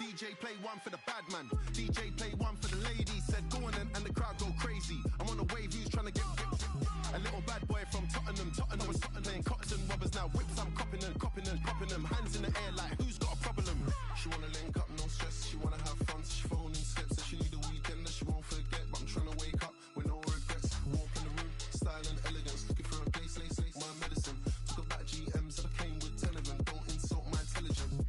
DJ play one for the bad man. DJ play one for the ladies. Said go on and the crowd go crazy. I'm on a wave, who's trying to get a little bad boy from Tottenham. Tottenham was playing Cotton Robbers now. Whips, I'm copping them. Hands in the air like who's got a problem? She wanna link up, no stress. She wanna have fun, so she phoning steps. Said she need a weekend that she won't forget. But I'm trying to wake up with no regrets. Walk in the room, style and elegance. Looking for a place, my medicine. Took a back GMs that I came with 10 of them. Don't insult my intelligence.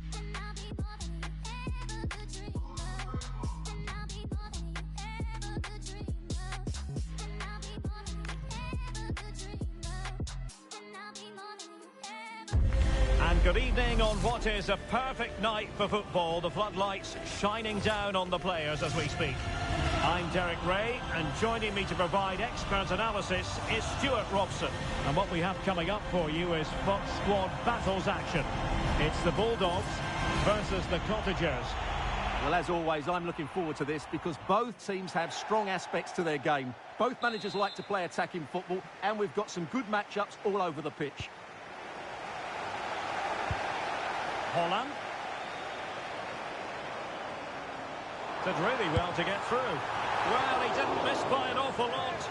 And good evening on what is a perfect night for football. The floodlights shining down on the players as we speak. I'm Derek Ray, and joining me to provide expert analysis is Stuart Robson. And what we have coming up for you is Fox Squad Battles action. It's the Bulldogs versus the Cottagers. Well, as always, I'm looking forward to this because both teams have strong aspects to their game. Both managers like to play attacking football, and we've got some good matchups all over the pitch. Holland. Did really well to get through. Well, he didn't miss by an awful lot.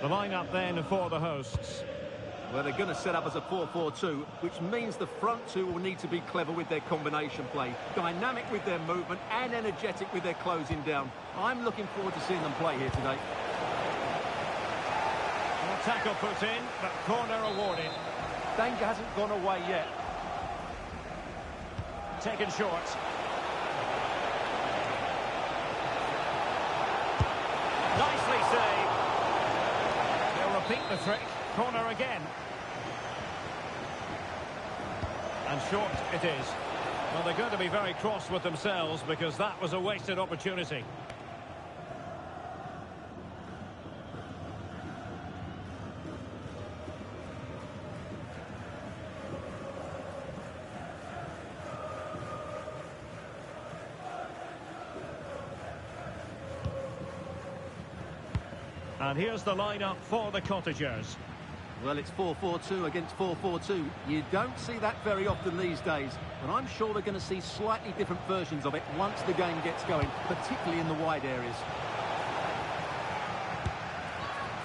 The lineup then for the hosts. Well, they're going to set up as a 4-4-2, which means the front two will need to be clever with their combination play, dynamic with their movement and energetic with their closing down. I'm looking forward to seeing them play here today. Well, tackle put in, but corner awarded. Danger hasn't gone away yet. Taken short. Nicely saved. They'll repeat the trick. Corner again. And short it is. Well, they're going to be very cross with themselves because that was a wasted opportunity. And here's the lineup for the Cottagers. Well, it's 4-4-2 against 4-4-2. You don't see that very often these days, but I'm sure we're going to see slightly different versions of it once the game gets going, particularly in the wide areas.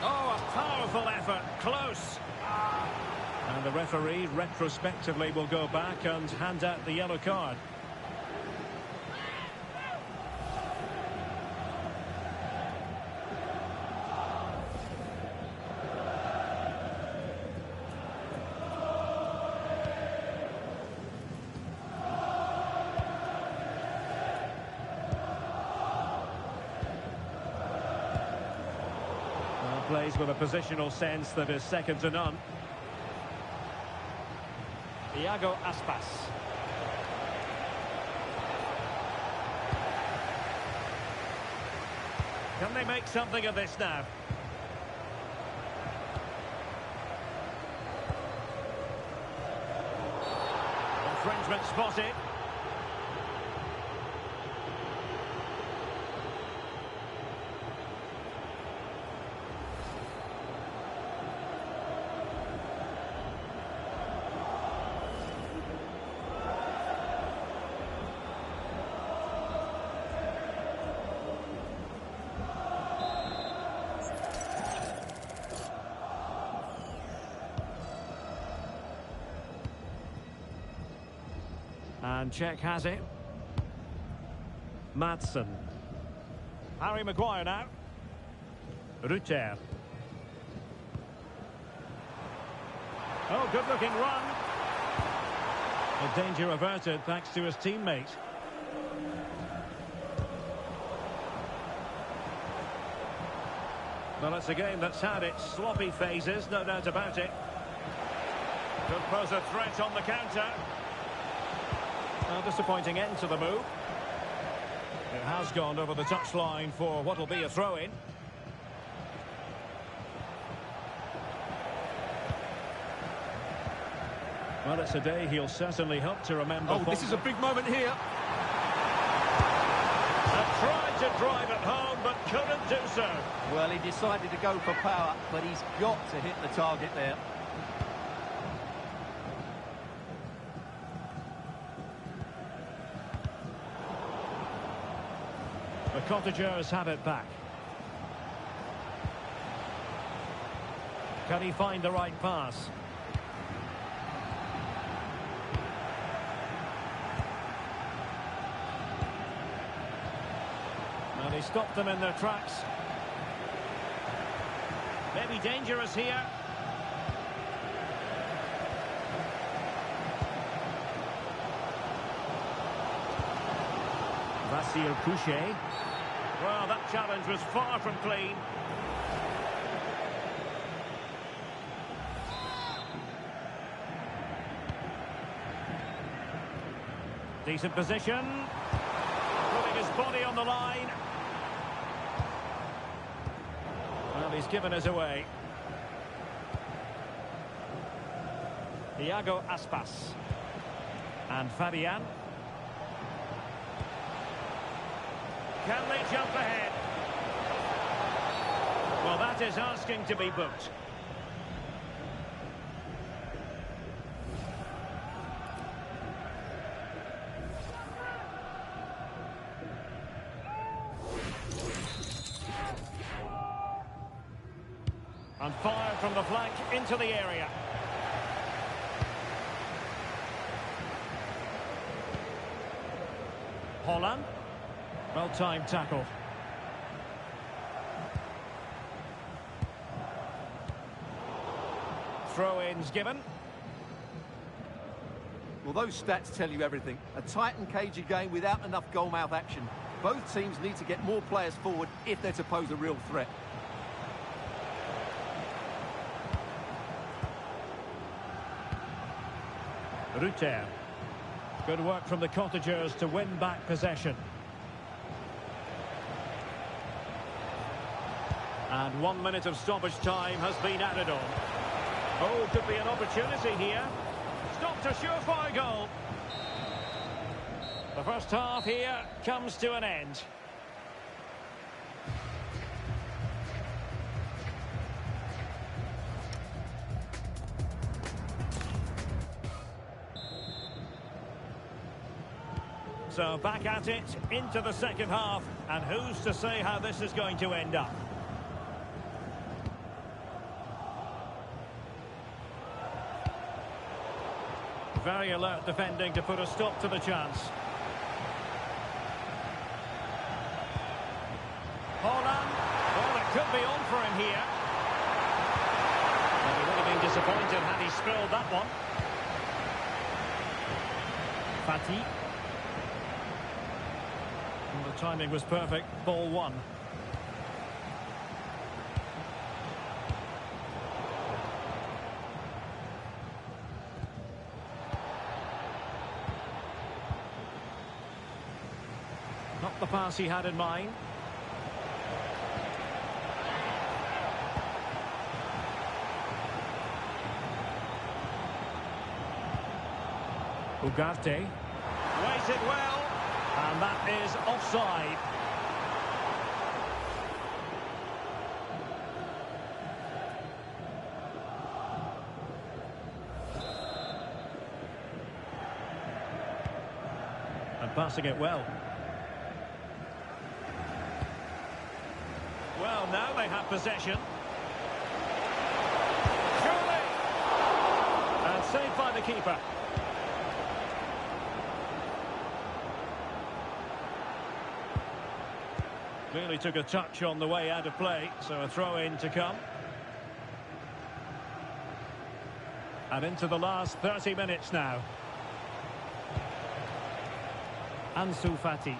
Oh, a powerful effort. Close. And the referee retrospectively will go back and hand out the yellow card. Plays with a positional sense that is second to none. Iago Aspas. Can they make something of this now? Infringement spotted. And Czech has it. Madsen. Harry Maguire now. Rutter. Oh, good looking run. A danger averted thanks to his teammate. Well, it's a game that's had its sloppy phases, no doubt about it. Could pose a threat on the counter. A disappointing end to the move. It has gone over the touchline for what will be a throw-in. Well, it's a day he'll certainly hope to remember. Oh, this is a big moment here. And tried to drive it home, but couldn't do so. Well, he decided to go for power, but he's got to hit the target there. The Cottagers have it back. Can he find the right pass? And he stopped them in their tracks. Maybe dangerous here. Vasil Couchet. Well, that challenge was far from clean. Decent position. Putting his body on the line. Well, he's given us away. Iago Aspas. And Fabian. Can they jump ahead? Well, that is asking to be booked. And fire from the flank into the area. Holland. Well-timed tackle. Throw-ins given. Well, those stats tell you everything. A tight and cagey game without enough goal-mouth action. Both teams need to get more players forward if they're to pose a real threat. Rutter. Good work from the Cottagers to win back possession. And 1 minute of stoppage time has been added on. Oh, could be an opportunity here. Stopped a surefire goal. The first half here comes to an end. So back at it into the second half, and who's to say how this is going to end up? Very alert defending to put a stop to the chance. Holland. Well, it could be on for him here. Well, he would have been disappointed had he spilled that one. Fati. Well, the timing was perfect. Ball one. Not the pass he had in mind. Ugarte. Waited well. And that is offside. And passing it well. Well, now they have possession. Surely! And saved by the keeper. Clearly took a touch on the way out of play, so a throw-in to come. And into the last 30 minutes now. Ansu Fati.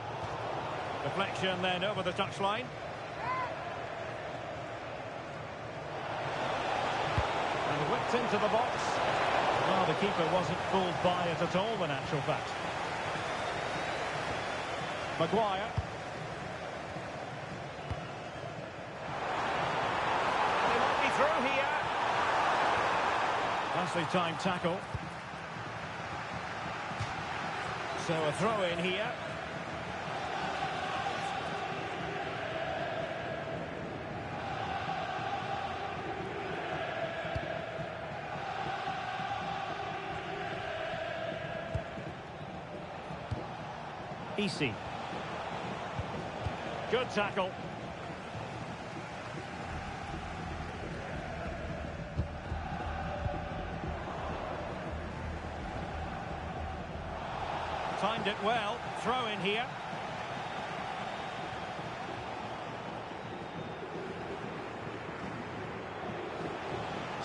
Deflection then over the touchline. And whipped into the box. Well, the keeper wasn't fooled by it at all, in actual fact. Maguire. Through here. Nicely timed tackle. So a throw in here. Easy. Good tackle. Timed it well. Throw in here.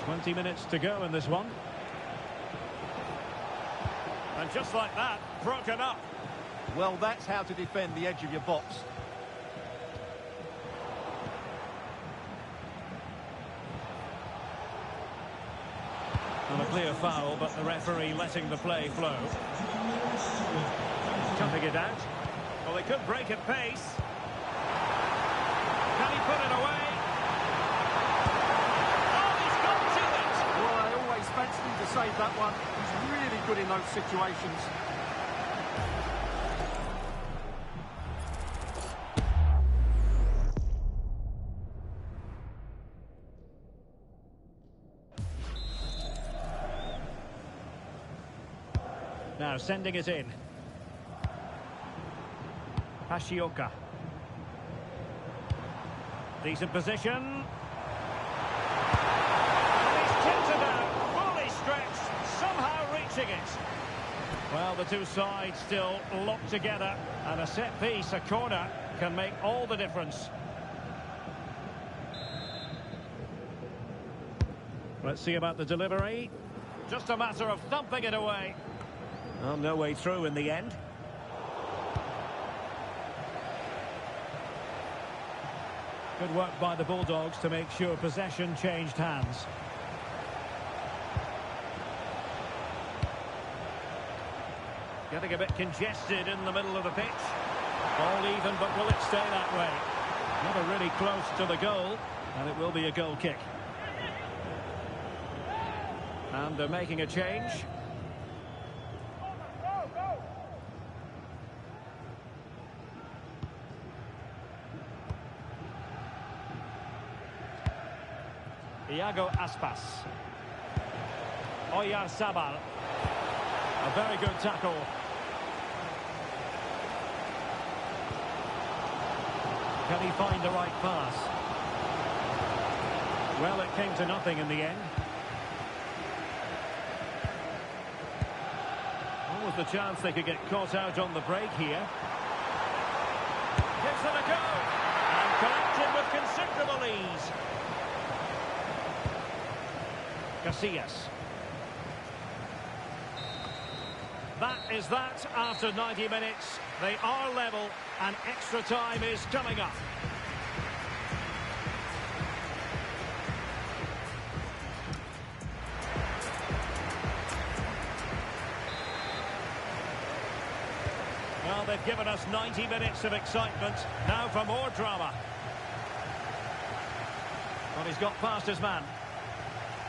"20 minutes to go in this one. And just like that, broken up. Well, that's how to defend the edge of your box. Not a clear foul, but the referee letting the play flow. Cutting it out. Well, they could break at pace. Can he put it away? Oh, he's got to it! Well, I always fancied him to save that one. He's really good in those situations. Now sending it in. Hashioka. Decent position. And he's tipped it out. Fully stretched. Somehow reaching it. Well, the two sides still locked together. And a set piece, a corner, can make all the difference. Let's see about the delivery. Just a matter of thumping it away. Well, no way through in the end. Good work by the Bulldogs to make sure possession changed hands. Getting a bit congested in the middle of the pitch. Ball even, but will it stay that way? Never really close to the goal, and it will be a goal kick. And they're making a change. Iago Aspas. Oyarzabal. A very good tackle. Can he find the right pass? Well, it came to nothing in the end. What was the chance they could get caught out on the break here? Gives it a go. And collected with considerable ease. Casillas. That is that after 90 minutes. They are level and extra time is coming up. Well, they've given us 90 minutes of excitement. Now for more drama. Well, he's got past his man.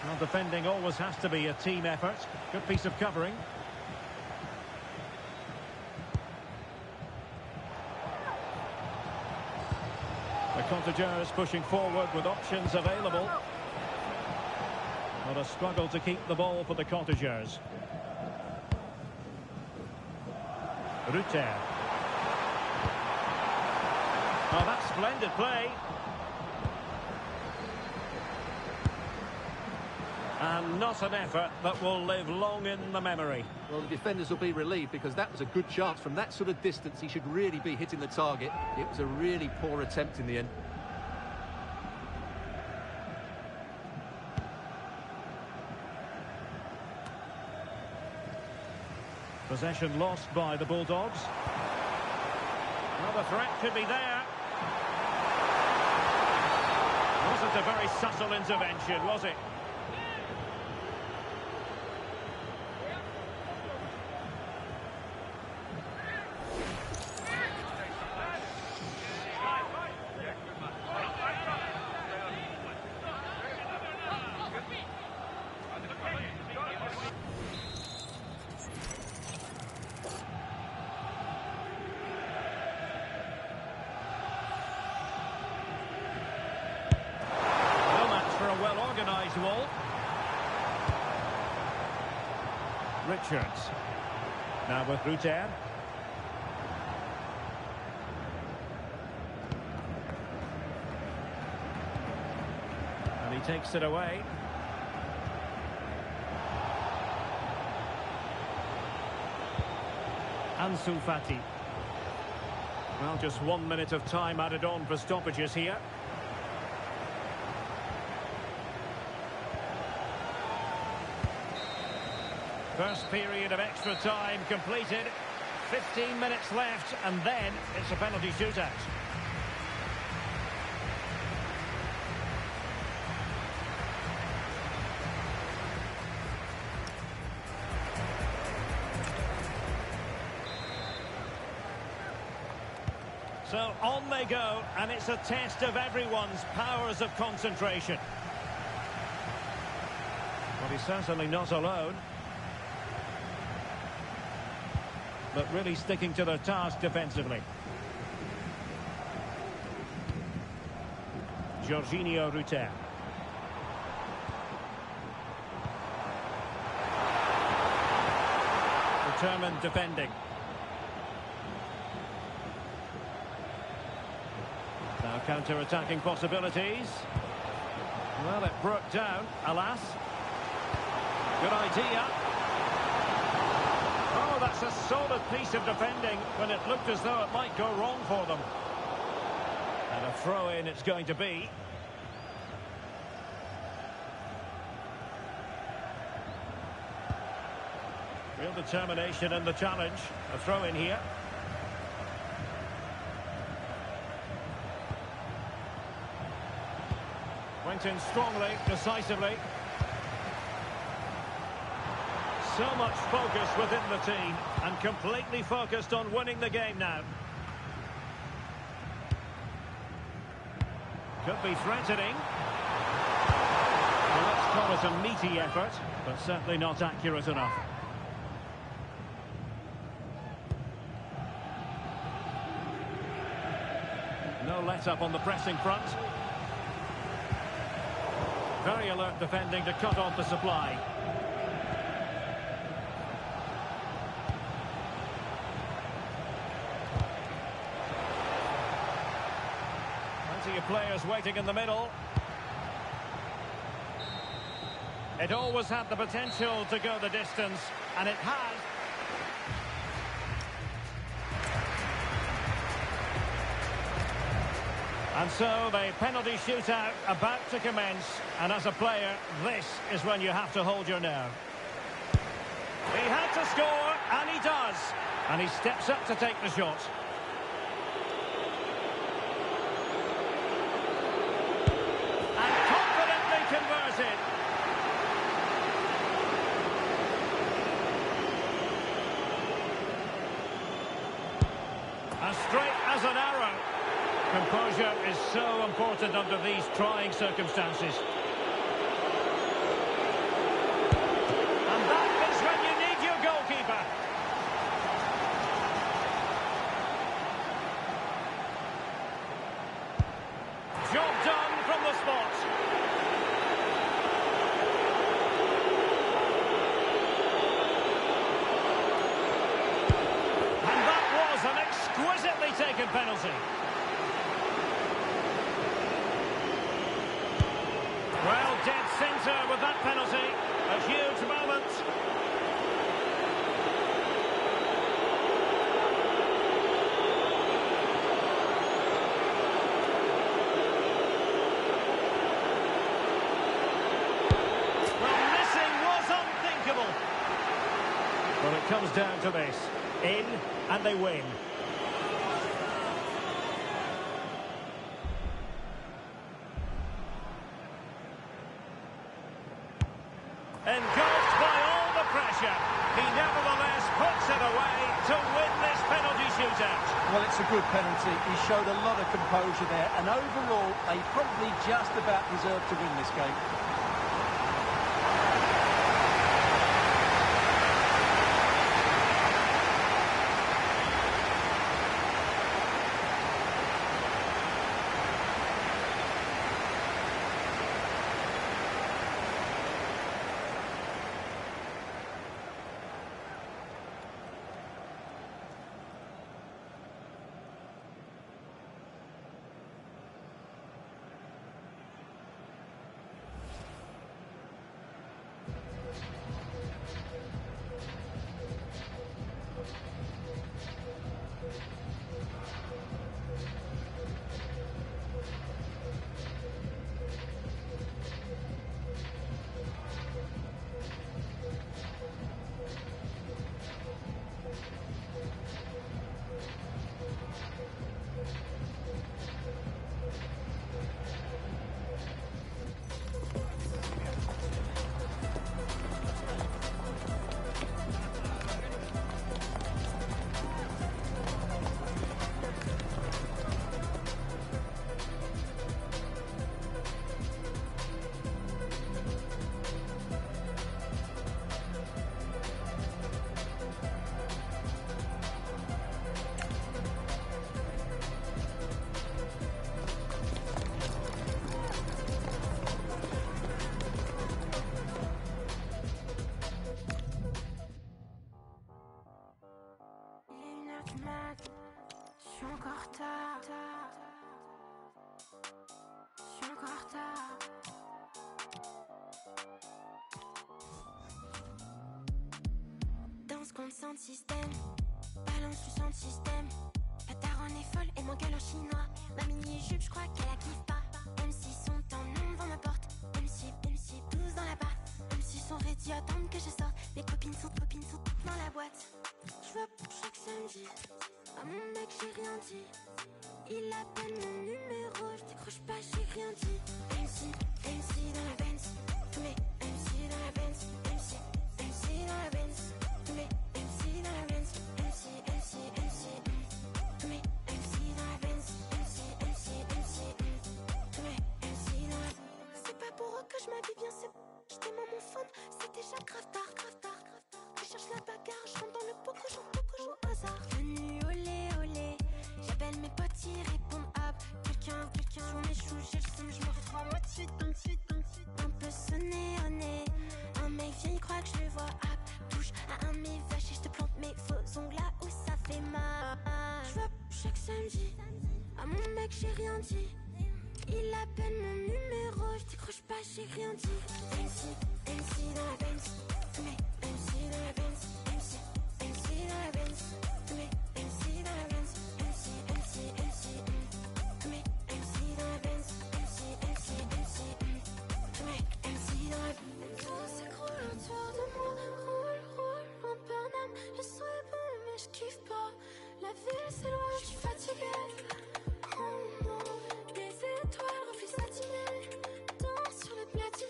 Well, defending always has to be a team effort. Good piece of covering. The Contagers pushing forward with options available. But a struggle to keep the ball for the Contagers. Rutter. Oh, that's splendid play. And not an effort that will live long in the memory. Well, the defenders will be relieved because that was a good chance. From that sort of distance, he should really be hitting the target. It was a really poor attempt in the end. Possession lost by the Bulldogs. Well, the threat could be there. Wasn't a very subtle intervention, was it? Wall. Richards. Now with Rutter. He takes it away. Ansu Fati. Well, just 1 minute of time added on for stoppages here. First period of extra time completed. 15 minutes left, and then it's a penalty shootout. So on they go, and it's a test of everyone's powers of concentration. Well, he's certainly not alone. But really sticking to their task defensively. Jorginho Rutter. Determined defending. Now counter-attacking possibilities. Well, it broke down, alas. Good idea. Oh, that's a solid piece of defending when it looked as though it might go wrong for them. And a throw-in it's going to be. Real determination in the challenge. A throw-in here. Went in strongly, decisively. So much focus within the team, and completely focused on winning the game now. Could be threatening. Well, let's call it a meaty effort, but certainly not accurate enough. No let-up on the pressing front. Very alert defending to cut off the supply. Plenty of players waiting in the middle. It always had the potential to go the distance, and it has. And so the penalty shootout about to commence, and as a player, this is when you have to hold your nerve. He had to score, and he does. And he steps up to take the shot. And confidently converted. As straight as an arrow. Composure is so important under these trying circumstances. And that is when you need your goalkeeper. Job done from the spot. And that was an exquisitely taken penalty. Well, dead centre with that penalty. A huge moment. Well, missing was unthinkable. Well, it comes down to this. In, and they win. Engulfed by all the pressure, he nevertheless puts it away to win this penalty shootout. Well, it's a good penalty. He showed a lot of composure there, and overall, they probably just about deserve to win this game. Je suis encore en retard. Je suis encore en retard. Danse contre sound système. Balance du sound système. La daronne est folle et m'engueule en chinois. Ma mini-jupe, je crois qu'elle la kiffe pas. Même si son temps non devant ma porte. Même si 12 dans la barre. Même si son rédit attendent que je sorte. Mes copines sont toutes dans la boîte. Je vois pour chaque samedi. À mon mec, j'ai rien dit. Il appelle mon numéro, je décroche pas, j'ai rien dit. MC dans la Benz. Tous mes MC dans la Benz. MC dans la Benz. Tous mes MC dans la Benz. MC. Tous mes MC dans la Benz. MC. Tous mes MC dans la Benz. C'est pas pour eux que je m'habille bien, c'est j'étais dans mon fond, c'est déjà grave tard. Je cherche la bagarre, je rentre dans le poco, au hasard. Venu olé, j'appelle mes potes, ils répondent hop. Quelqu'un sur mes choux, j'ai le seum, je me retrouve en mode suite. Un peu sonné au nez. Un mec vient, il croit que je le vois hop. Touche à un de mes vaches et je te plante mes faux ongles là où ça fait mal. Je vois chaque samedi. À mon mec, j'ai rien dit. Il appelle mon numéro, je décroche pas, j'ai rien dit. MC dans la Benz. Tous mes MC dans la Benz. MC dans la Benz. Tous mes MC dans la Benz. MC. Tous mes MC dans la Benz. MC. Tous mes MC dans la Benz. Tout s'écroule autour de moi. Roule en Burnham. Le son est bon, mais je kiffe pas. La ville s'éloigne, je suis fatiguée. Oh non. Les étoiles refusent satinées. Danse sur le platine.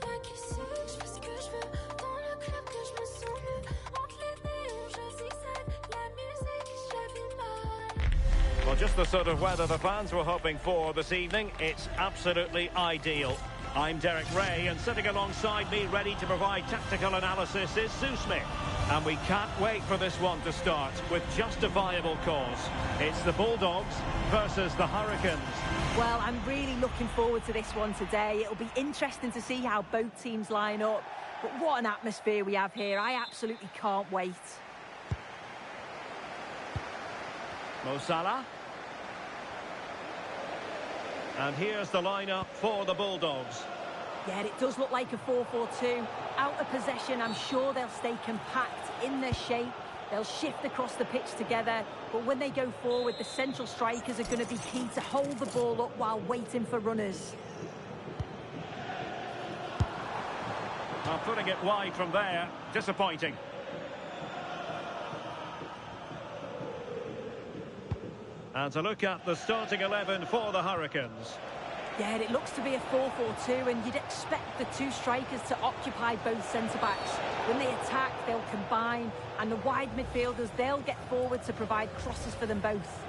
Là qui sait, je fais ce que je veux. Dans le club que je me sens mieux. Entre les néons, je zigzag. La musique, je la vis mal. Well, just the sort of weather the fans were hoping for this evening. It's absolutely ideal. I'm Derek Ray, and sitting alongside me, ready to provide tactical analysis, is Sue Smith. And we can't wait for this one to start, with justifiable cause. It's the Bulldogs versus the Hurricanes. Well, I'm really looking forward to this one today. It'll be interesting to see how both teams line up. But what an atmosphere we have here. I absolutely can't wait. Mo Salah. And here's the lineup for the Bulldogs. Yeah, it does look like a 4-4-2. Out of possession, I'm sure they'll stay compact in their shape. They'll shift across the pitch together. But when they go forward, the central strikers are going to be key to hold the ball up while waiting for runners. Well, putting it wide from there, disappointing. And to look at the starting 11 for the Hurricanes. Yeah, it looks to be a 4-4-2, and you'd expect the two strikers to occupy both centre-backs. When they attack, they'll combine, and the wide midfielders, they'll get forward to provide crosses for them both.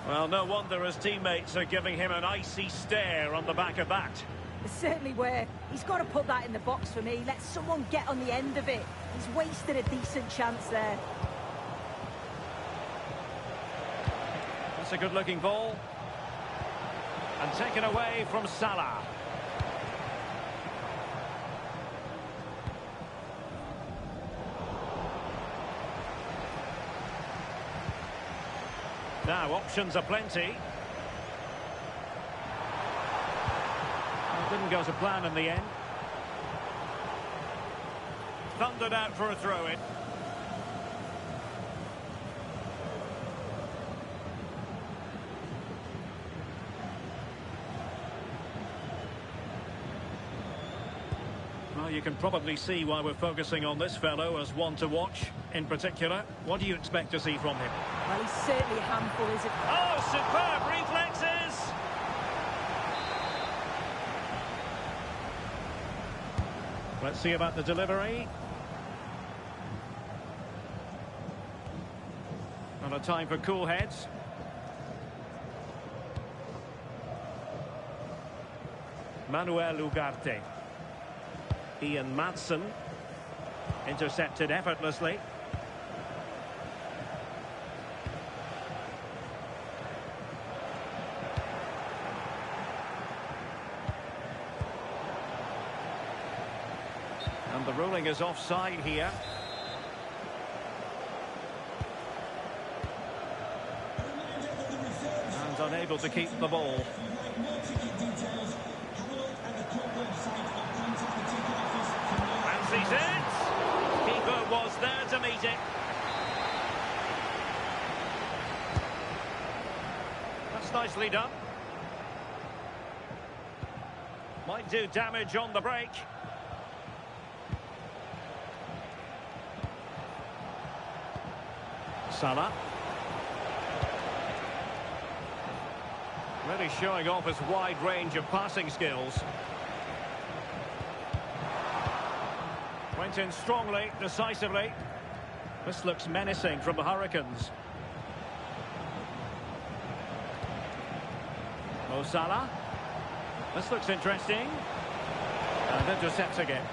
Well, no wonder his teammates are giving him an icy stare on the back of that. They certainly were. He's got to put that in the box for me. Let someone get on the end of it. He's wasted a decent chance there. That's a good-looking ball. And taken away from Salah. Now, options are plenty. Well, didn't go to plan in the end. Thundered out for a throw-in. Well, you can probably see why we're focusing on this fellow as one to watch. In particular, what do you expect to see from him? Well, he's certainly a handful, isn't he? Oh, superb reflexes! Let's see about the delivery. And a time for cool heads. Manuel Ugarte. Ian Madsen. Intercepted effortlessly. And the ruling is offside here. And unable to keep the ball. And sees it. Keeper was there to meet it. That's nicely done. Might do damage on the break. Salah. Really showing off his wide range of passing skills. Went in strongly, decisively. This looks menacing from the Hurricanes. Mo Salah. This looks interesting. And intercepts again.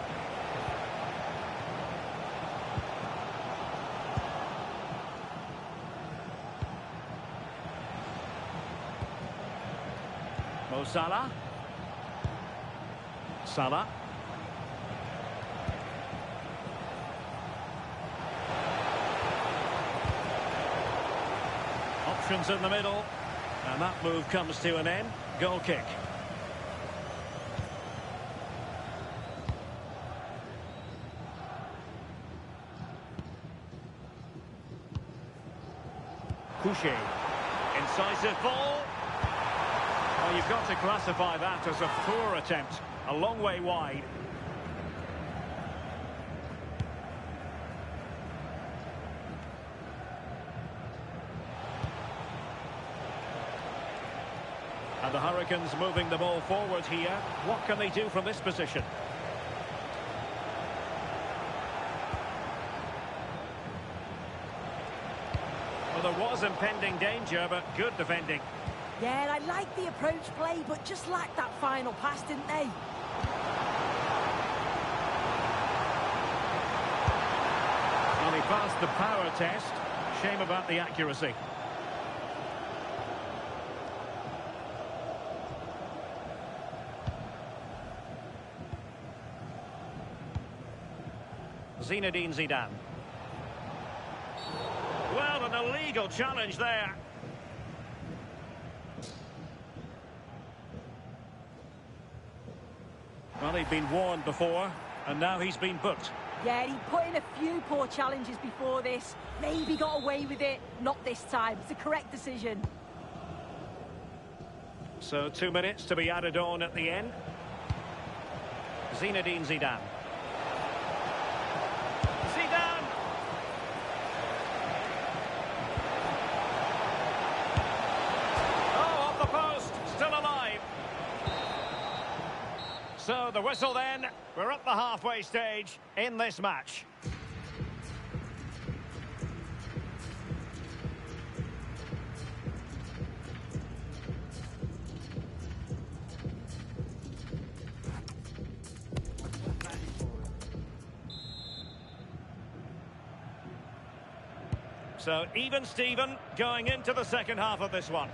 Mo Salah. Salah. Options in the middle. And that move comes to an end. Goal kick. Couché. Incisive ball. Well, you've got to classify that as a poor attempt. A long way wide. And the Hurricanes moving the ball forward here. What can they do from this position? Well, there was impending danger, but good defending. Yeah, I like the approach play, but just lacked that final pass, didn't they? Well, he passed the power test. Shame about the accuracy. Zinedine Zidane. Well, an illegal challenge there. Well, he'd been warned before, and now he's been booked. Yeah, he put in a few poor challenges before this. Maybe got away with it. Not this time. It's a correct decision. So 2 minutes to be added on at the end. Zinedine Zidane. Zidane! Oh, off the post. Still alive. So the whistle then. We're at the halfway stage in this match. So even Steven going into the second half of this one.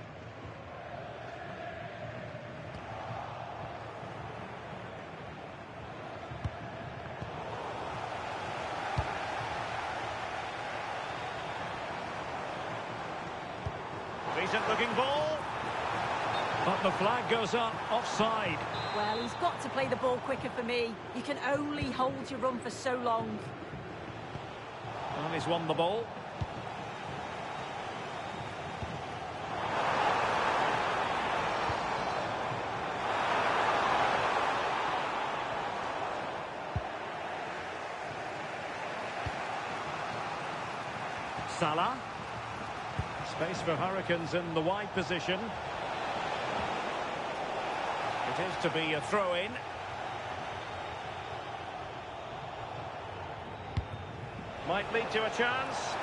Decent looking ball. But the flag goes up offside. Well, he's got to play the ball quicker for me. You can only hold your run for so long. Well, he's won the ball. Salah. Space for Hurricanes in the wide position. It is to be a throw-in. Might lead to a chance.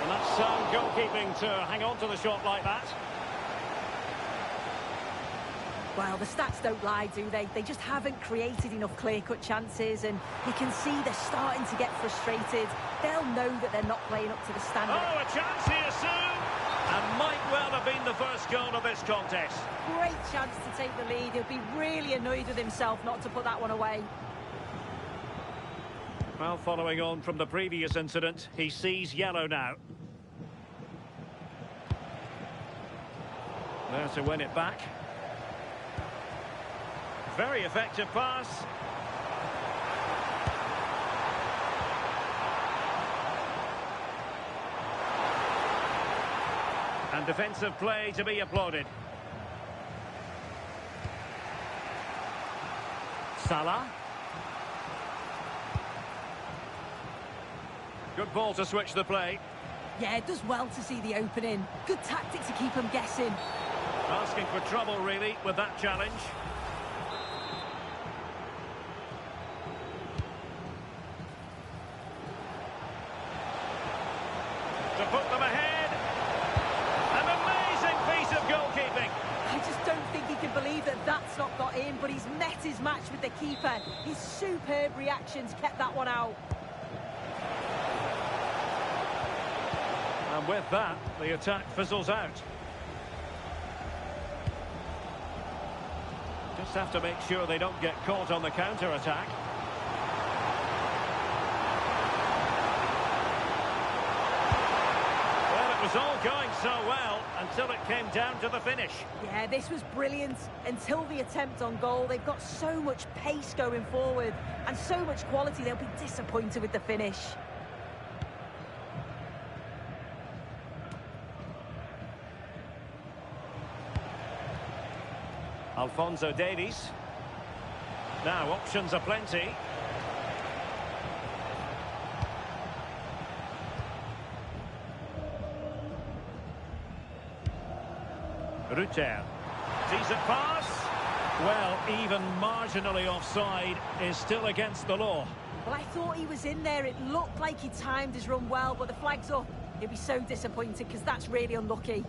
And that's sound goalkeeping to hang on to the shot like that. Well, the stats don't lie, do they? They just haven't created enough clear-cut chances, and you can see they're starting to get frustrated. They'll know that they're not playing up to the standard. Oh, a chance here soon! And might well have been the first goal of this contest. Great chance to take the lead. He'll be really annoyed with himself not to put that one away. Well, following on from the previous incident, he sees yellow now. There to win it back. Very effective pass. And defensive play to be applauded. Salah. Good ball to switch the play. Yeah, it does well to see the opening. Good tactic to keep him guessing. Asking for trouble, really, with that challenge. To put them ahead. An amazing piece of goalkeeping. I just don't think he can believe that that's not got in, but he's met his match with the keeper. His superb reactions kept that one out. And with that, the attack fizzles out. Just have to make sure they don't get caught on the counter-attack. Well, it was all going so well until it came down to the finish. Yeah, this was brilliant. Until the attempt on goal, they've got so much pace going forward and so much quality, they'll be disappointed with the finish. Alphonso Davies. Now, options are plenty. Rutter. Decent pass. Well, even marginally offside is still against the law. Well, I thought he was in there. It looked like he timed his run well, but the flag's up. He'll be so disappointed because that's really unlucky.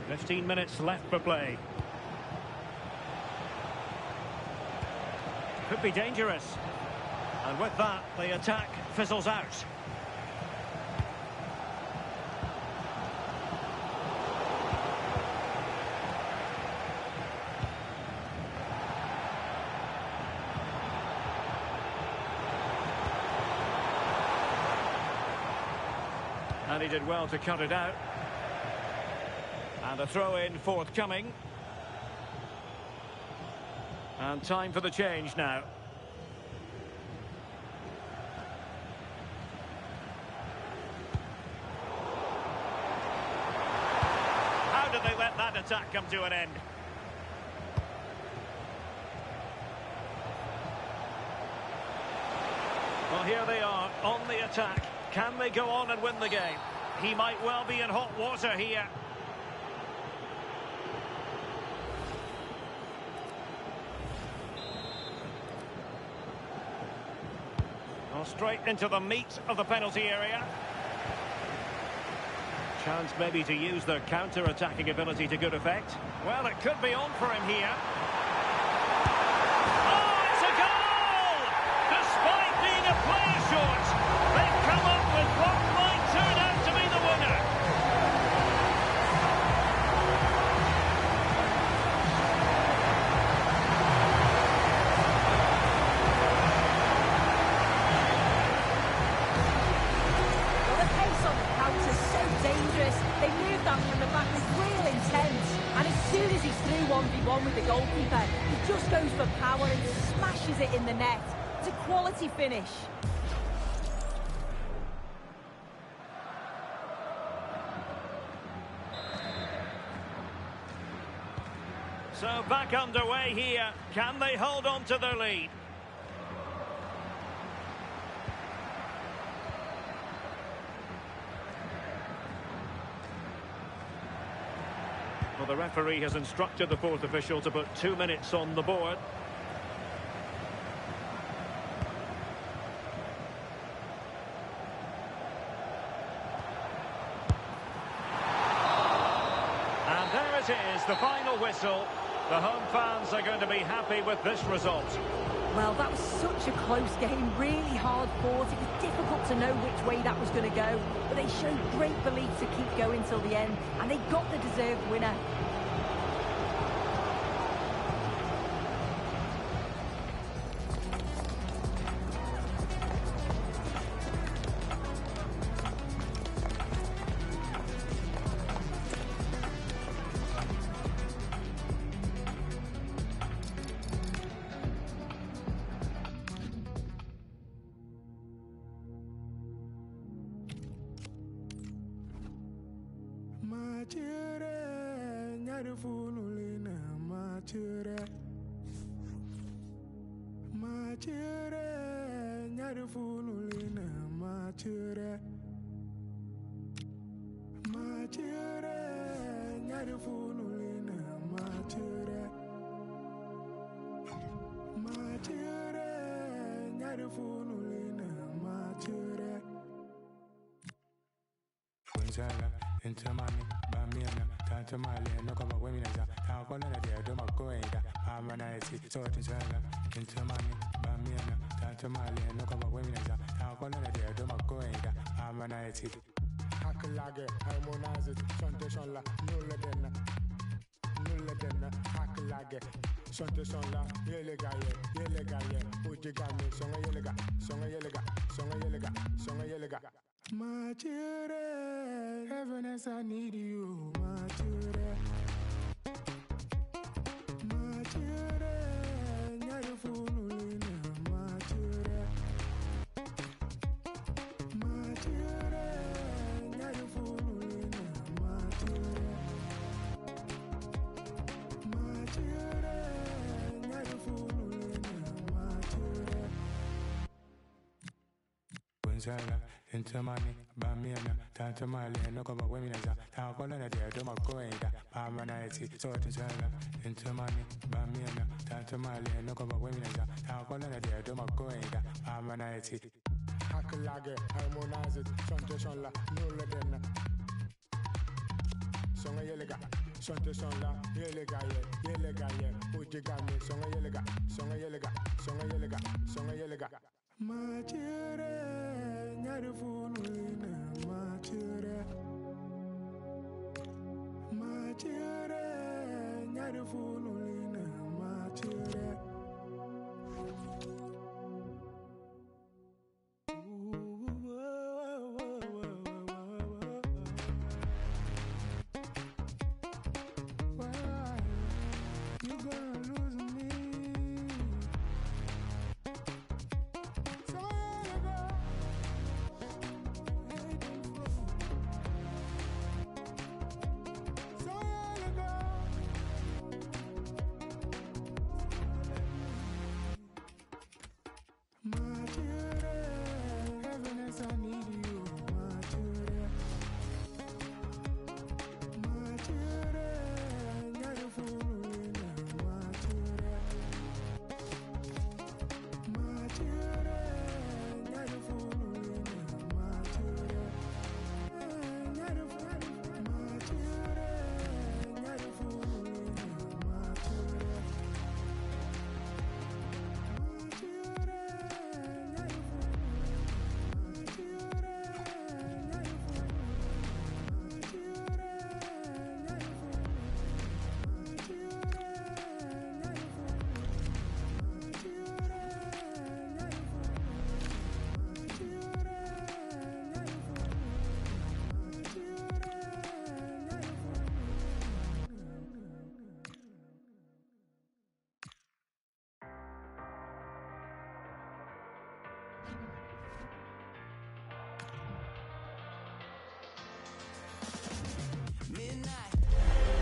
"15 minutes left for play. Could be dangerous. And with that, the attack fizzles out. And he did well to cut it out. And a throw-in forthcoming. And time for the change now. How did they let that attack come to an end? Well, here they are on the attack. Can they go on and win the game? He might well be in hot water here. Straight into the meat of the penalty area. Chance maybe to use their counter-attacking ability to good effect. Well, it could be on for him here. Oh, it's a goal! Despite being a player short, they've come up with what might turn out to be the winner. They move that from the back with real intent, and as soon as he's through 1v1 with the goalkeeper, he just goes for power and smashes it in the net. It's a quality finish. So back underway here. Can they hold on to their lead? Well, the referee has instructed the fourth official to put 2 minutes on the board. And there it is, the final whistle. The home fans are going to be happy with this result. Well, that was such a close game, really hard fought. It was difficult to know which way that was going to go, but they showed great belief to keep going till the end, and they got the deserved winner. Into money, Bamiana, Tantamali, no cover women as a town there, do my go ain't harmonize it, sort of into money, Bamiana, Tantamali, no cover women as a town there, do my go ain't harmonize it. Hakalage, harmonize it, Santasola, nulla den, Hakalage, Santasola, Yelegaye, Ujigami, Songa Yelega. My children, heaven as I need you, my children. My children, you're the fool, my children. My children, you're the fool, my children. My children, you're the fool, my children. Into money, Bamiana, Tantamali, no cover women as a town there, do my go ain't harmonize it, sort of into money, Bamiana, Tantamali, no cover women as a town there, do my go ain't harmonize it. Hakalage, harmonize it, Santasola, nulla den. Songa Yelega, Santasola, Yelegaye, Ujigami, Songa Yelega. My children, you're the fool, my children. My children, you're the fool, my children. Why you gonna lose me?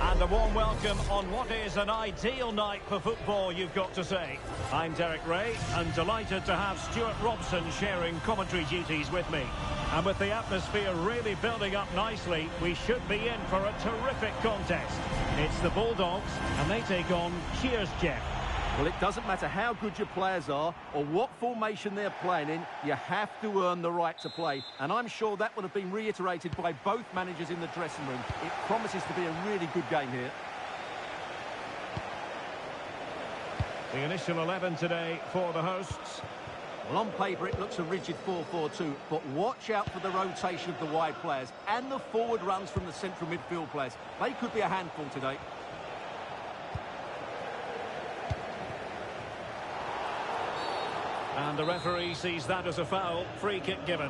And a warm welcome on what is an ideal night for football, you've got to say. I'm Derek Ray, and delighted to have Stuart Robson sharing commentary duties with me. And with the atmosphere really building up nicely, we should be in for a terrific contest. It's the Bulldogs, and they take on Cheers Jeff. Well, it doesn't matter how good your players are or what formation they're playing in, you have to earn the right to play. And I'm sure that would have been reiterated by both managers in the dressing room. It promises to be a really good game here. The initial 11 today for the hosts. Well, on paper it looks a rigid 4-4-2, but watch out for the rotation of the wide players and the forward runs from the central midfield players. They could be a handful today. And the referee sees that as a foul. Free kick given.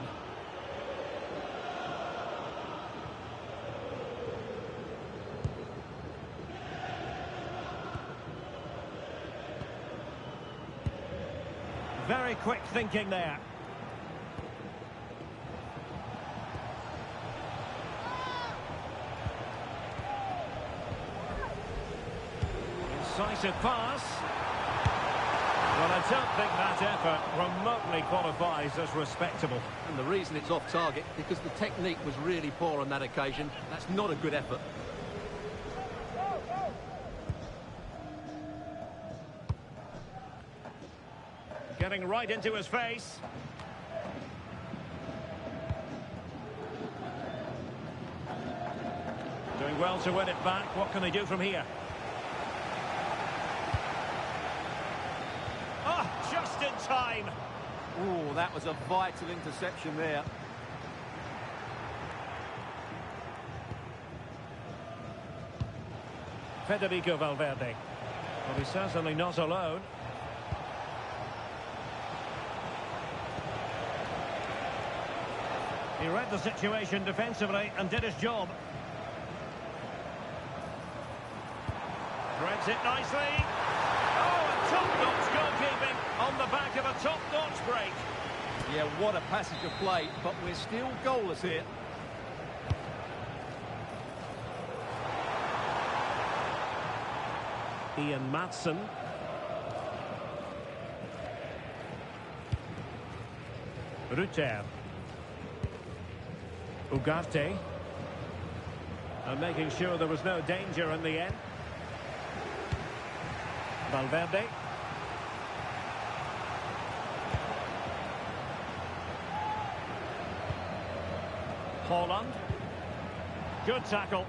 Very quick thinking there. Incisive pass. Well, I don't think that effort remotely qualifies as respectable. And the reason it's off target, because the technique was really poor on that occasion. That's not a good effort. Getting right into his face. Doing well to win it back. What can they do from here? Oh, just in time. Oh, that was a vital interception there. Federico Valverde. Well, he's certainly not alone. He read the situation defensively and did his job. Threads it nicely. Oh, a top-notch goalkeeping on the back of a top-notch break. Yeah, what a passage of play, but we're still goalless here. Ian Maatsen. Rutter. Ugarte. And making sure there was no danger in the end. Valverde. Haaland. Good tackle.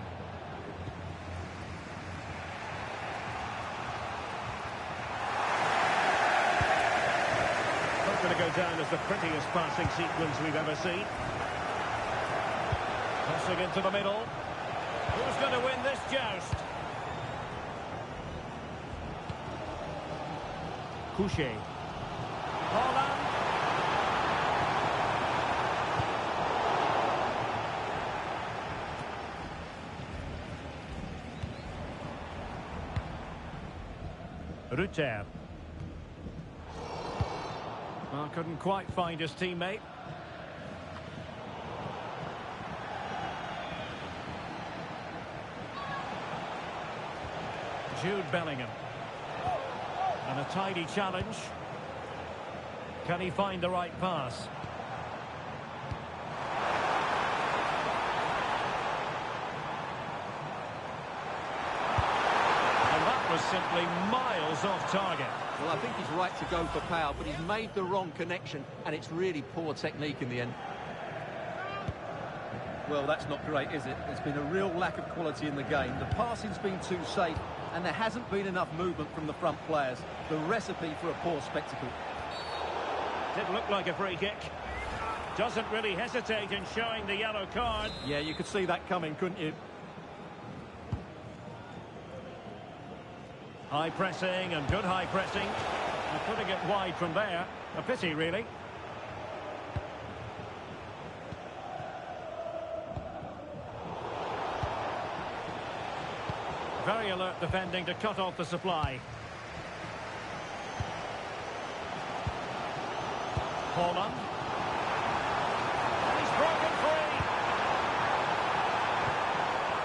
Not going to go down as the prettiest passing sequence we've ever seen. Crossing into the middle. Who's going to win this joust? Couché. Haaland. Rutter. Well, couldn't quite find his teammate. Jude Bellingham. And a tidy challenge. Can he find the right pass? And that was simply miles off target. Well, I think he's right to go for power, but he's made the wrong connection, and it's really poor technique in the end. Well, that's not great, is it? There's been a real lack of quality in the game. The passing's been too safe, and there hasn't been enough movement from the front players. The recipe for a poor spectacle. Did look like a free kick. Doesn't really hesitate in showing the yellow card. Yeah, you could see that coming, couldn't you? High pressing and good high pressing. And putting it wide from there. A pity, really. Very alert defending to cut off the supply. Haaland. And he's broken free.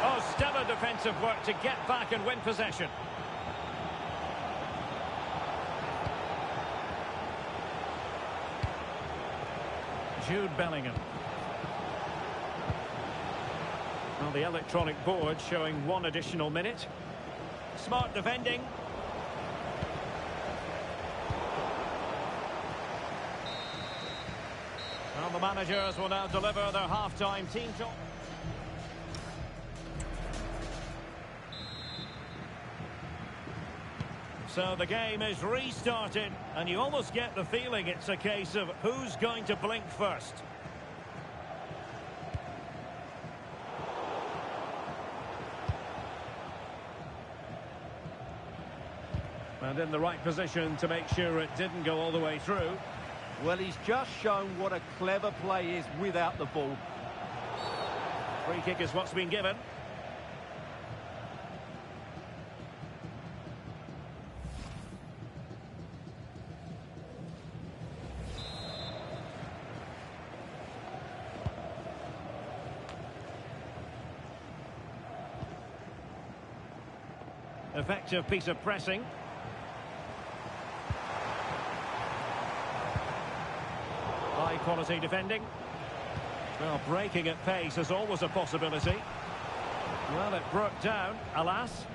Oh, stellar defensive work to get back and win possession. Jude Bellingham. Well, the electronic board showing 1 additional minute. Smart defending. Well, the managers will now deliver their half-time team talk. So the game is restarted, and you almost get the feeling it's a case of who's going to blink first. And in the right position to make sure it didn't go all the way through. Well, he's just shown what a clever play is without the ball. Free kick is what's been given. Effective piece of pressing. High quality defending. Well, breaking at pace is always a possibility. Well, it broke down, alas.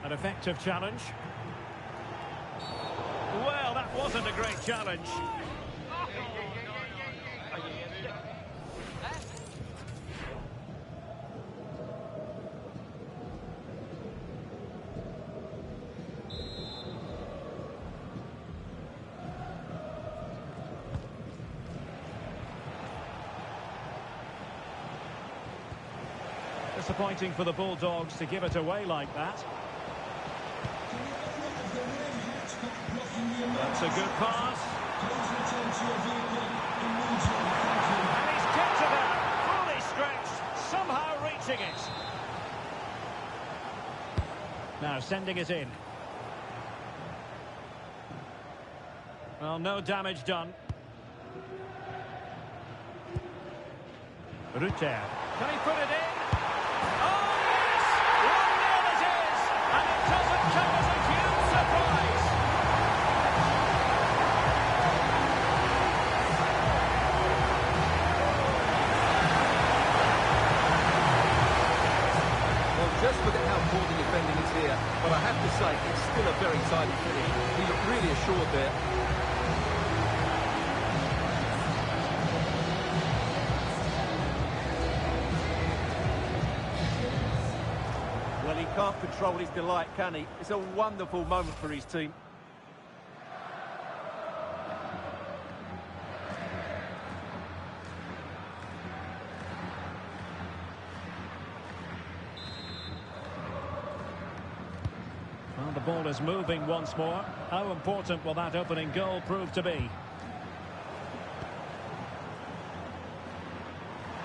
An effective challenge. Well, that wasn't a great challenge. Disappointing for the Bulldogs to give it away like that. That's a good pass. And he's kept it out, fully stretched, somehow reaching it. Now sending it in. Well, no damage done. Rutter. Can he put it in? Oh, yes! 1-0 it is! And it doesn't come as a huge surprise. Well, just look at how poor the defending is here. But I have to say, it's still a very tidy finish. He looked really assured there. Well, he can't control his delight, can he? It's a wonderful moment for his team. Well, the ball is moving once more. How important will that opening goal prove to be?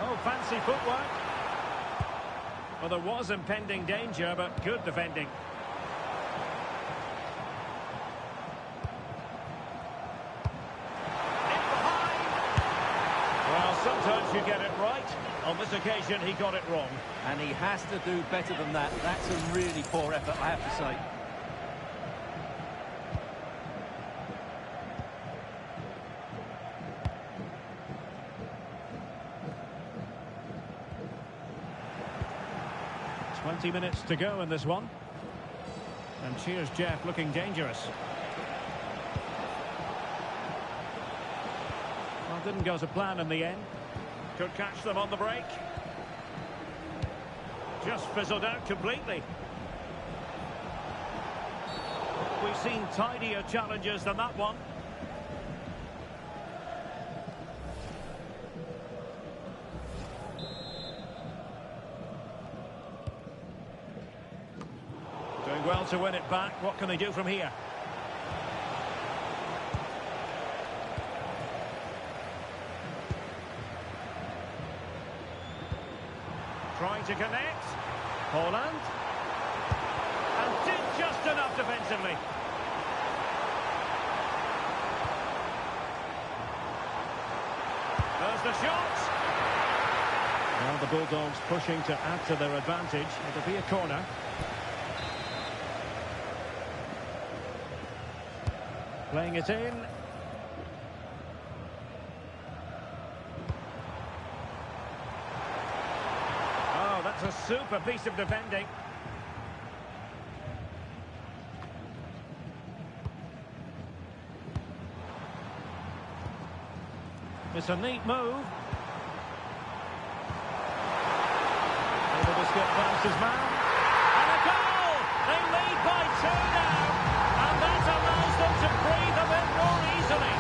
Oh, fancy footwork. Well, there was impending danger, but good defending. In behind. Well, sometimes you get it right. On this occasion, he got it wrong. And he has to do better than that. That's a really poor effort, I have to say. Twenty minutes to go in this one. And cheers, Jeff, looking dangerous. Well, didn't go to plan in the end. Could catch them on the break. Just fizzled out completely. We've seen tidier challenges than that one. Doing well to win it back. What can they do from here? Trying to connect. Holland. And did just enough defensively. There's the shot. Well, the Bulldogs pushing to add to their advantage. It'll be a corner. Playing it in. Oh, that's a super piece of defending. It's a neat move. Able to skip past his man. And a goal! They lead by 2 now. And that allows them to breathe a bit more easily.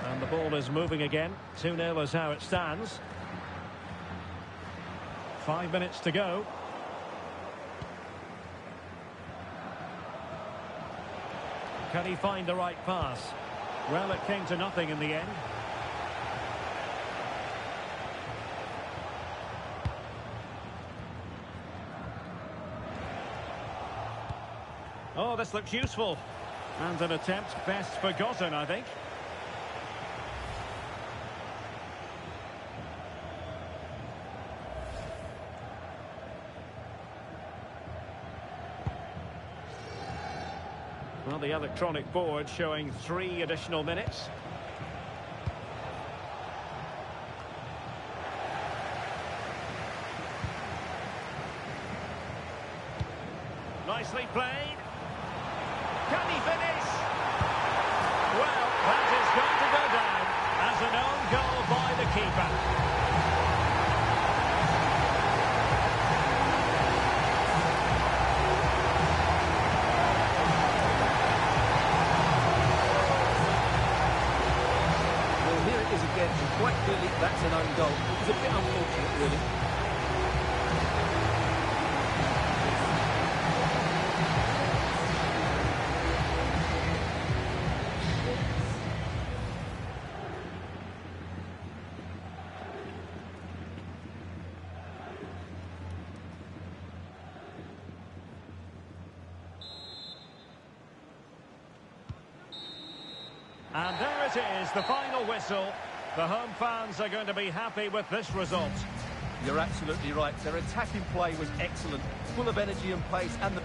And the ball is moving again. 2-0 is how it stands. 5 minutes to go. Can he find the right pass? Well, it came to nothing in the end. Oh, this looks useful. And an attempt best forgotten, I think. Well, the electronic board showing 3 additional minutes. Nicely played. Can he finish? Well, that is going to go down as an own goal by the keeper. Quite clearly, that's an own goal. It was a bit unfortunate, really. And there it is, the final whistle. The home fans are going to be happy with this result. You're absolutely right. Their attacking play was excellent, full of energy and pace, and the